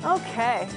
Okay.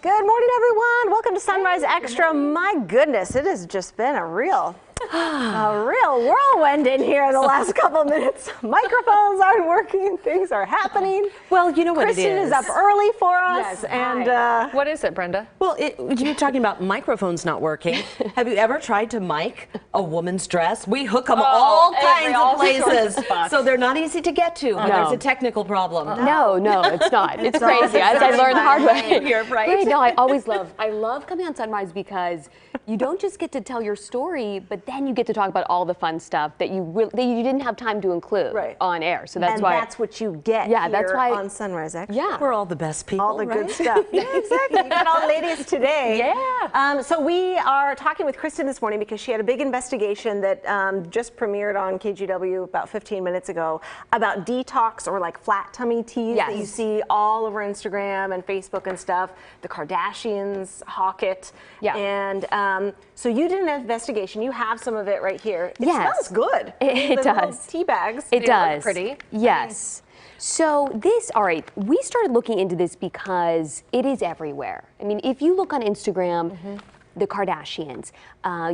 Good morning, everyone. Welcome to Sunrise Extra. My goodness, it has just been a real whirlwind in here the last couple of minutes. Microphones aren't working. Things are happening. Well, you know what Kristen it is. is up early for us. Yes, and what is it, Brenda? Well, you're talking about microphones not working. Have you ever tried to mic a woman's dress? We hook them all kinds of places, so they're not easy to get to. But there's a technical problem. No, it's not. It's crazy. As I learned the hard way. You're right. No, I love coming on Sunrise because you don't just get to tell your story, but then you get to talk about all the fun stuff that you didn't have time to include on air. So that's why. That's what you get that's why, on Sunrise Extra. Yeah. We're all the best people, all the good stuff. Yeah, exactly. You got all the ladies today. Yeah. So we are talking with Kristen this morning because she had a big investigation that just premiered on KGW about 15 minutes ago about detox or like flat tummy teas that you see all over Instagram and Facebook and stuff. The Kardashians hawk it. Yeah. And so you did an investigation. You have some of it right here. It Yes. smells good. It does. Tea bags. It They does. look pretty. Yes. So all right, we started looking into this because it is everywhere. I mean, if you look on Instagram, the Kardashians,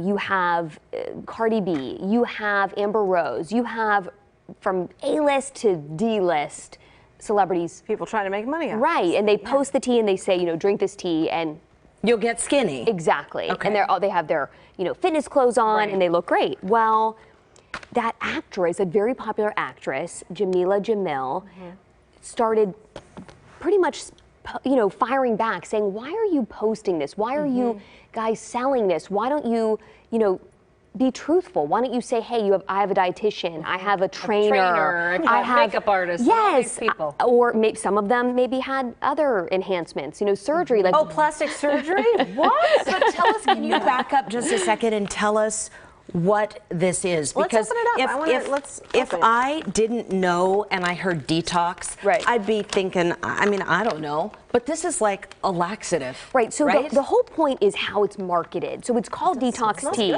you have Cardi B, you have Amber Rose, you have from A-list to D-list celebrities. People trying to make money out. Right, and they post the tea and they say, drink this tea and You'll get skinny. exactly. Okay. And they have their, fitness clothes on and they look great. Well, that actress, a very popular actress, Jamila Jamil, started pretty much, firing back, saying, "Why are you posting this? Why are you guys selling this? Why don't you, be truthful? Why don't you say, hey, I have a dietitian, I have a trainer, I have makeup artist, all these people." Or maybe some of them maybe had other enhancements, surgery. Like Plastic surgery? What? But tell us, can you back up just a second and tell us what this is? Let's Because open it up. if I didn't know and I heard detox, I'd be thinking, I don't know, but this is like a laxative. Right, so the whole point is how it's marketed. So it's called detox tea,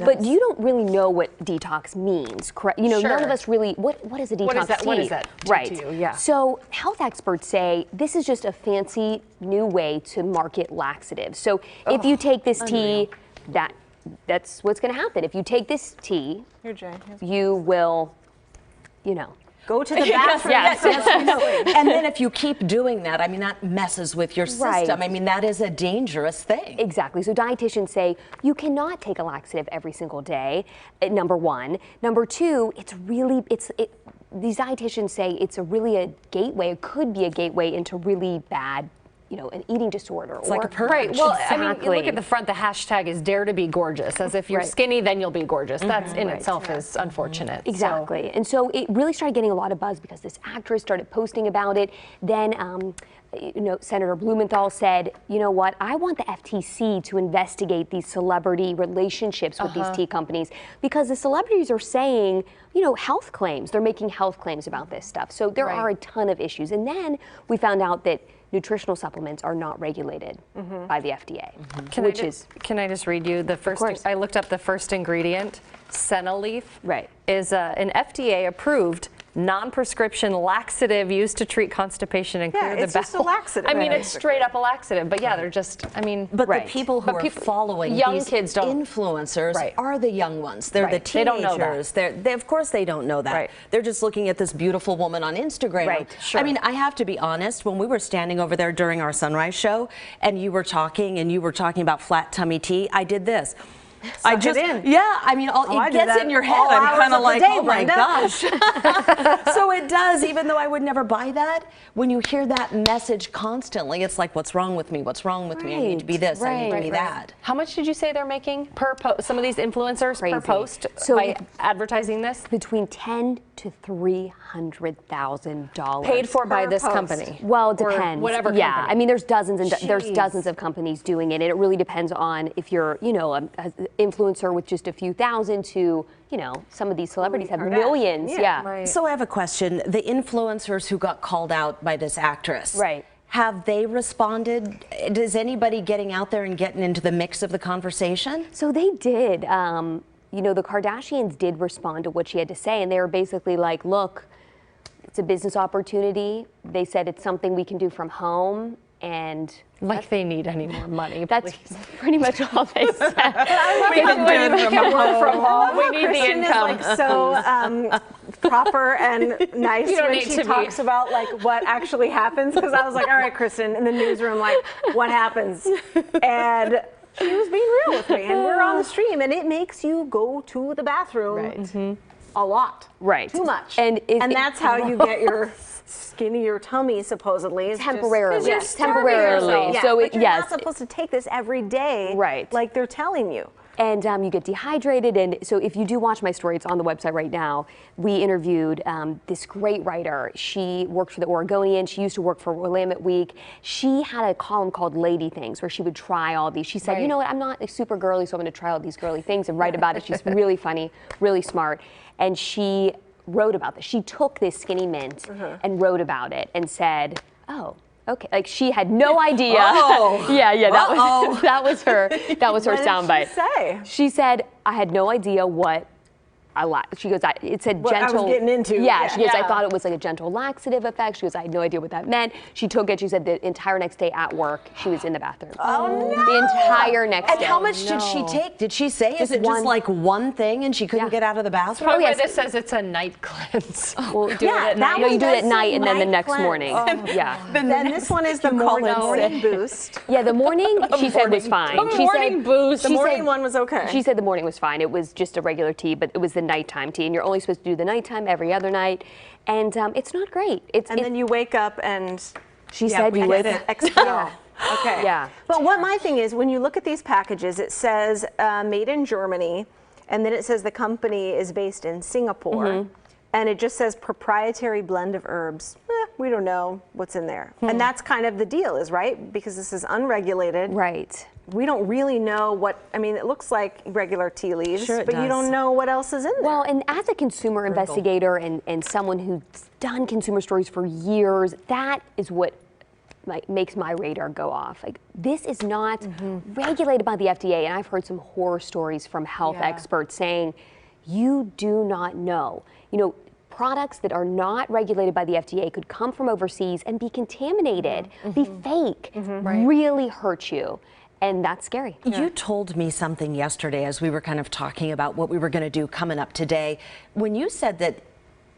but you don't really know what detox means, correct? None of us really, what is a detox tea? What is that to you? Yeah. So health experts say this is just a fancy new way to market laxatives. So if you take this tea, that's what's going to happen. If you take this tea, you will, go to the bathroom. And then if you keep doing that, that messes with your system. That is a dangerous thing. Exactly. So dietitians say you cannot take a laxative every single day, number one. Number two, these dietitians say it's really a gateway, it could be a gateway into really bad an eating disorder. It's like a purge. Right. Well, Exactly. you look at the front, the hashtag is dare to be gorgeous, as if you're skinny, then you'll be gorgeous. That's in itself is unfortunate. Exactly. So. And so it really started getting a lot of buzz because this actress started posting about it. Then, Senator Blumenthal said, you know what, I want the FTC to investigate these celebrity relationships with these tea companies because the celebrities are saying, health claims. They're making health claims about this stuff. So there are a ton of issues. And then we found out that nutritional supplements are not regulated by the FDA, Can I just read you the first? I looked up the first ingredient. Senna leaf is an FDA-approved non-prescription laxative used to treat constipation and clear the bowel. it's just a laxative. It's straight up a laxative. But yeah, they're just. But the people who are following young these kids don't. influencers are the young ones. They're the teenagers. They don't know that. Of course they don't know that. They're just looking at this beautiful woman on Instagram. Sure. I have to be honest, when we were standing over there during our Sunrise show and you were talking about flat tummy tea, I did this. I just it gets in your head. I'm kind of like, oh my gosh. So it does, even though I would never buy that. When you hear that message constantly, it's like, what's wrong with me? What's wrong with me? I need to be this. I need to be that. How much did you say they're making per post? Some of these influencers per post by advertising this? Between $10,000 to $300,000. Paid for by this company. Well, it depends. Whatever yeah, company. there's dozens of companies doing it, and it really depends on if you're, an influencer with just a few thousand to, some of these celebrities have millions. So I have a question. The influencers who got called out by this actress. Have they responded? Is anybody getting out there and getting into the mix of the conversation? So they did. The Kardashians did respond to what she had to say, and they were basically like, look, it's a business opportunity. They said it's something we can do from home, and like they need any more money. That's pretty much all they said. We can do it from home. We need the income. Is like so proper and nice when she talks about like what actually happens, because I was like, all right, Kristen, in the newsroom, like what happens? And she was being real with me, and we're on the stream, and it makes you go to the bathroom a lot, too much, and that's how you get your skinnier tummy, supposedly. Temporarily. Yes, temporarily. Yeah. So but you're not supposed to take this every day, like they're telling you. And you get dehydrated. And so if you do watch my story, it's on the website right now. We interviewed this great writer. She worked for the Oregonian. She used to work for Willamette Week. She had a column called Lady Things where she would try all these. She said, you know what, I'm not super girly, so I'm going to try all these girly things and write about it. She's really funny, really smart. And she wrote about this. She took this skinny mint and wrote about it and said, oh, okay. Like she had no idea. That was her soundbite. She said, I had no idea what she goes, it said what gentle. I was getting into. Yeah, she goes, I thought it was like a gentle laxative effect. She goes, I had no idea what that meant. She took it. She said the entire next day at work, she was in the bathroom. Oh, no. The entire next day. And how much did she take? Did she say? Is it just like one thing and she couldn't get out of the bathroom? Probably why this says it's a night cleanse. Well, do it at night. No, you do it at night and then the next morning. Then this one is the morning boost. Yeah, the morning she said was fine. The morning boost. The morning one was okay. She said the morning was fine. It was just a regular tea, but it was the nighttime tea, and you're only supposed to do the nighttime every other night, and it's not great. Then you wake up and she said you would expel. Okay. Yeah. But what my thing is, when you look at these packages, it says made in Germany, and then it says the company is based in Singapore, and it just says proprietary blend of herbs. We don't know what's in there. And that's kind of the deal, is right? Because this is unregulated. Right. We don't really know what, I mean, it looks like regular tea leaves, but does. you don't know what else is in there. Well, and as a consumer investigator and someone who's done consumer stories for years, that is what makes my radar go off. Like, this is not regulated by the FDA, and I've heard some horror stories from health experts saying, you do not know. You know, products that are not regulated by the FDA could come from overseas and be contaminated, be fake, really hurt you. And that's scary. You told me something yesterday as we were kind of talking about what we were going to do coming up today, when you said that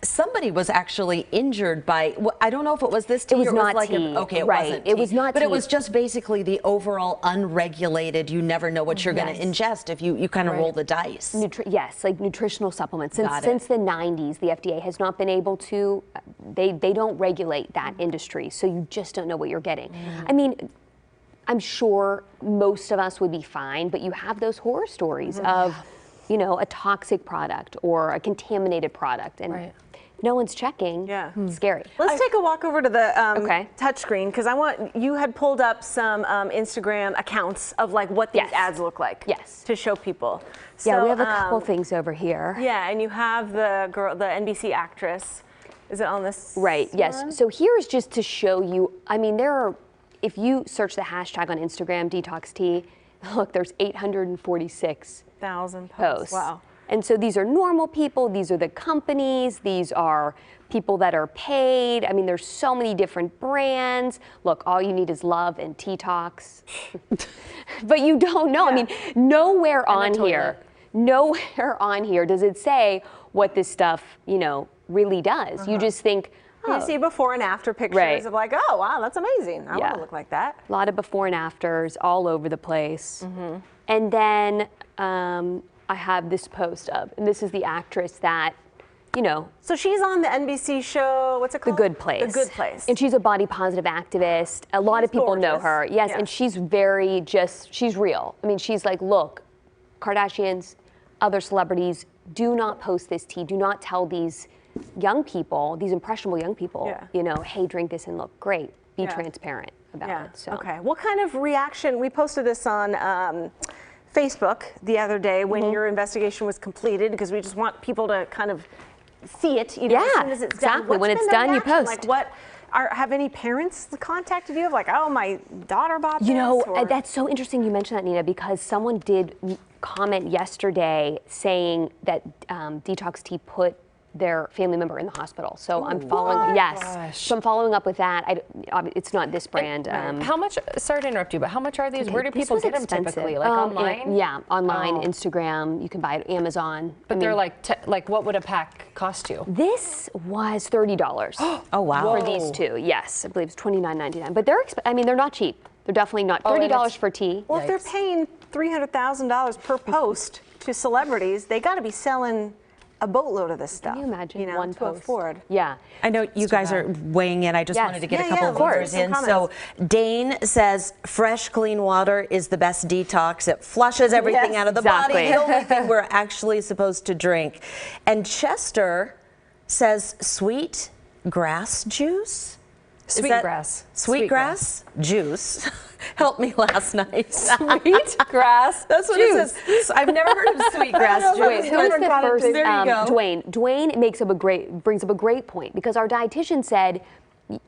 somebody was actually injured by, I don't know if it was this tea. It was or not like tea. Okay, it wasn't It tea. was not But tea. it was just basically the overall unregulated, you never know what you're going to ingest if you kind of roll the dice. Yes, like nutritional supplements. Since the 90s, the FDA has not been able to, they don't regulate that industry, so you just don't know what you're getting. I mean, I'm sure most of us would be fine, but you have those horror stories of, you know, a toxic product or a contaminated product, and no one's checking. It's scary. Let's take a walk over to the touchscreen, because you had pulled up some Instagram accounts of like what these ads look like. To show people. So, we have a couple things over here. Yeah, and you have the girl, the NBC actress. Is it on this? Right. Yes. So here's just to show you. I mean, there are. If you search the hashtag on Instagram, detox tea, look, there's 846,000 posts. Wow. And so these are normal people, these are the companies, these are people that are paid. I mean, there's so many different brands. Look, all you need is love and tea talks. But you don't know. I mean, nowhere on here does it say what this stuff, you know, really does. You just think, you see before and after pictures of like, oh, wow, that's amazing. I want to look like that. A lot of before and afters all over the place. And then I have this post up, and this is the actress that, you know. So she's on the NBC show, what's it called? The Good Place. The Good Place. And she's a body positive activist. A lot of people know her. Yes, and she's she's real. I mean, she's like, look, Kardashians, other celebrities, do not post this tea. Do not tell these young people, these impressionable young people, you know, hey, drink this and look great. Be transparent about it. So. Okay. What kind of reaction? We posted this on Facebook the other day when your investigation was completed, because we just want people to kind of see it. You know, as soon as it's done. When it's done, you post. Like, what? Have any parents contacted you of like, oh, my daughter bought this? You know, that's so interesting you mentioned that, Nina, because someone did comment yesterday saying that Detox Tea put their family member in the hospital. So I'm following, so I'm following up with that. It's not this brand. How much, sorry to interrupt you, but how much are these? Where do people get them typically? Like online? Yeah, online, Instagram. You can buy it at Amazon. But they're like what would a pack cost you? This was $30. Oh, wow. For these two, yes. I believe it's $29.99. But they're not cheap. They're definitely not. $30 for tea. Well, if they're paying $300,000 per post to celebrities, they got to be selling a boatload of this stuff. Can you imagine one to post? afford? Yeah. I know you guys are weighing in. I just wanted to get a couple of words in. So Dane says fresh, clean water is the best detox. It flushes everything out of the body. The only thing we're actually supposed to drink. And Chester says sweet grass juice. Sweetgrass juice. Helped me last night. Sweetgrass. That's what it says. I've never heard of sweetgrass juice. Wait, who's the first? There you go. Dwayne. Dwayne brings up a great point, because our dietitian said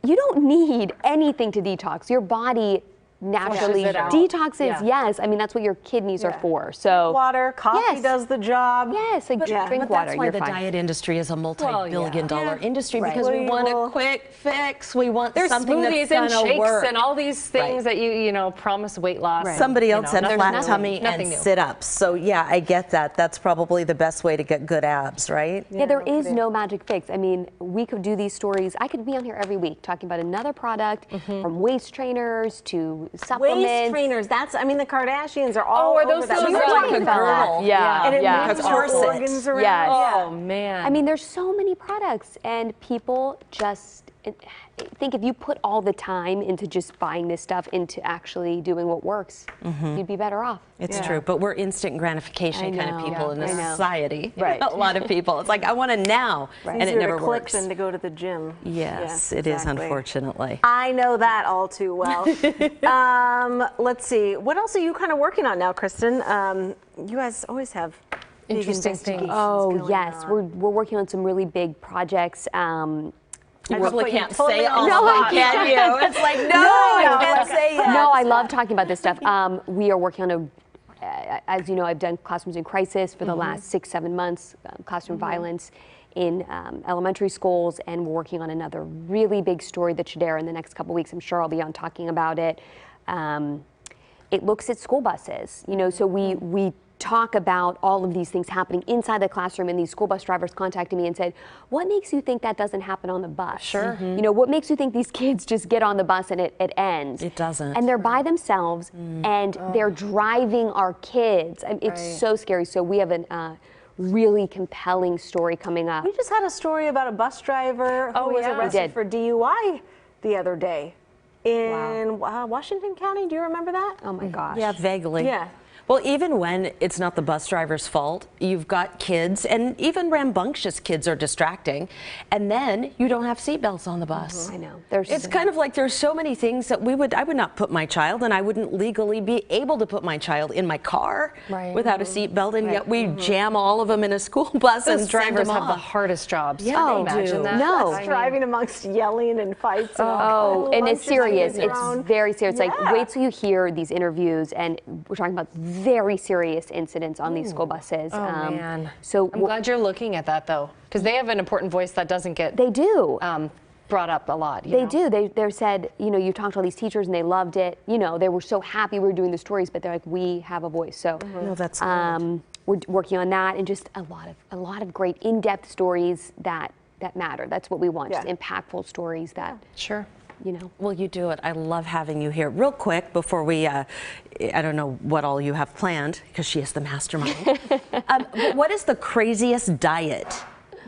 you don't need anything to detox. Your body naturally detoxes. Yes, I mean that's what your kidneys are for. So water, coffee does the job. Yes, like drink water. That's why the diet industry is a multi-billion-dollar industry, because we want a quick fix. We want something that's and shakes work. and all these things that you promise weight loss. Somebody else said flat tummy and sit-ups. So yeah, I get that. That's probably the best way to get good abs, right? Yeah, there is no magic fix. I mean, we could do these stories. I could be on here every week talking about another product, from waist trainers to supplements. Waist trainers. I mean, the Kardashians are all over that. We were talking about that. Yeah, and it moves our organs around. Yes. Oh man. I mean, there's so many products, and people just think if you put all the time into just buying this stuff into actually doing what works, you'd be better off. It's true, but we're instant gratification kind of people in this society. Right. A lot of people. It's like, I want it now, and it never works. Than to go to the gym. Yes, it is, unfortunately. I know that all too well. Let's see. What else are you kind of working on now, Kristen? You guys always have interesting things. Oh, yes. We're working on some really big projects. You probably can't say all of that, can you? It's like, no, you can't say it. No, I love talking about this stuff. We are working on as you know, I've done Classrooms in Crisis for the last 6-7 months, classroom violence in elementary schools, and we're working on another really big story that should air in the next couple weeks. I'm sure I'll be on talking about it. It looks at school buses, you know, so we talk about all of these things happening inside the classroom, and these school bus drivers contacted me and said, what makes you think that doesn't happen on the bus? Sure. You know, what makes you think these kids just get on the bus and it ends? It doesn't. And they're by themselves, and they're driving our kids. It's so scary. So we have a really compelling story coming up. We just had a story about a bus driver who was arrested for DUI the other day in Washington County. Do you remember that? Oh my gosh. Yeah, vaguely. Yeah. Well, even when it's not the bus driver's fault, you've got kids, and even rambunctious kids are distracting, and then you don't have seatbelts on the bus. I know. It's kind of like there's so many things that I would not put my child, and I wouldn't legally be able to put my child in my car without a seatbelt, and yet we jam all of them in a school bus and drive them have the off. hardest jobs. Yeah, they do. That? No. Driving amongst yelling and fights. And it's serious. It's very serious. Like, wait till you hear these interviews, and we're talking about very serious incidents on these school buses. Oh man. So I'm glad you're looking at that though, because they have an important voice that doesn't get brought up a lot. They do. They said, you know, you talked to all these teachers and they loved it. You know, they were so happy we were doing the stories, but they're like, we have a voice. So No, that's good. we're working on that, and just a lot of great in-depth stories that matter. That's what we want. Just impactful stories that you know. Well, you do it. I love having you here. Real quick, before we, I don't know what all you have planned, because she is the mastermind. But what is the craziest diet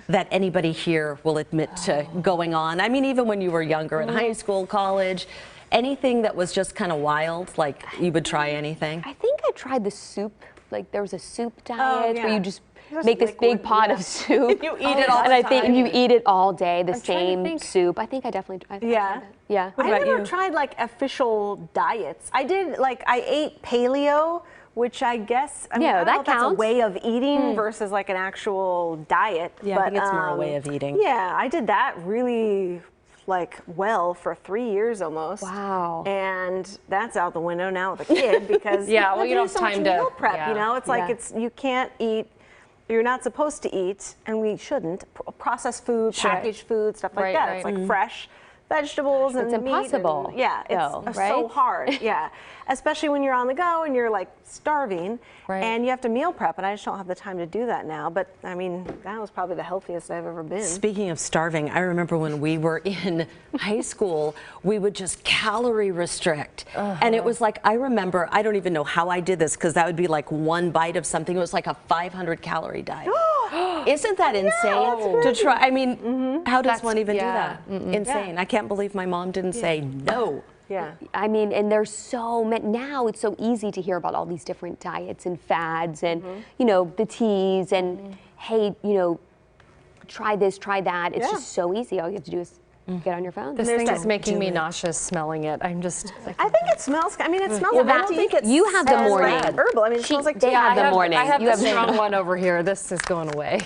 that anybody here will admit to going on? I mean, even when you were younger, in high school, college, anything that was just kind of wild, like you would try anything? I think I tried the soup. Like, there was a soup diet where you just make this big pot of soup. You eat it all the time. And you eat it all day, the same soup. I think I definitely tried that. Yeah. I never tried like official diets. I did, like, I ate paleo, which I guess, I mean, I don't know if that's a way of eating versus like an actual diet. Yeah, but, I think it's more a way of eating. Yeah, I did that really for 3 years almost. Wow. And that's out the window now with a kid, because well, you don't have time to meal prep, you know? It's like you can't eat you're not supposed to eat, and we shouldn't, processed food, packaged food, stuff like that. It's like fresh vegetables and it's meat. impossible. And, yeah, it's right? so hard. Yeah, especially when you're on the go and you're like starving, and you have to meal prep, and I just don't have the time to do that now. But I mean, that was probably the healthiest I've ever been. Speaking of starving, I remember when we were in high school, we would just calorie restrict, and it was like, I remember, I don't even know how I did this, because that would be like one bite of something. It was like a 500 calorie diet. Isn't that insane to try? I mean, how does one even do that? Insane. I can't believe my mom didn't say no. Yeah. I mean, and there's so many, now it's so easy to hear about all these different diets and fads and, you know, the teas and, hey, you know, try this, try that. It's just so easy. All you have to do is get on your phone. This thing is making me nauseous smelling it. I'm just like, I think it smells, I mean, it smells Well, I don't think it's you have the morning. herbal. I mean, it smells like they tea. have the morning. I have You the have the- strong one over here. This is going away.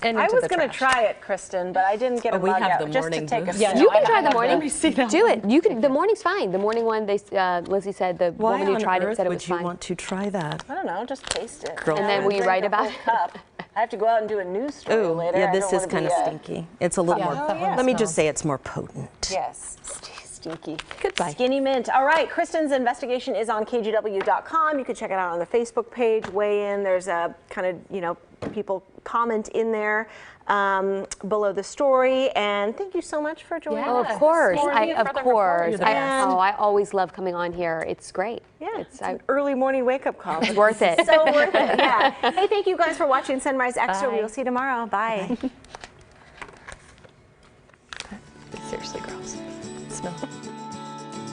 And I into was the going to trash. try it, Kristen, but I didn't get a we mug have out the just to morning take a booth. sip. You can try the morning. Let me see that. Do it. You can. The morning's fine. The morning one, they Lizzie said the Why woman who on tried it earth said it would was you fine. want to try that? I don't know, just taste it. Girl, And then will you write about it? Cup. I have to go out and do a news story Ooh, later. yeah, I this don't is wanna kind of be, stinky. It's a little more, let me just say it's more potent. Yes, stinky. Goodbye. Skinny mint. All right, Kristen's investigation is on kgw.com. You can check it out on the Facebook page, weigh in. There's a kind of, you know, people comment in there below the story. And thank you so much for joining Oh, us. of course. Morning. Of course. And- I always love coming on here. It's great. Yeah, it's It's an early morning wake-up call. it's worth it. So worth it, yeah. Hey, thank you guys for watching Sunrise Extra. Bye. We'll see you tomorrow. Bye. Seriously gross. Smell.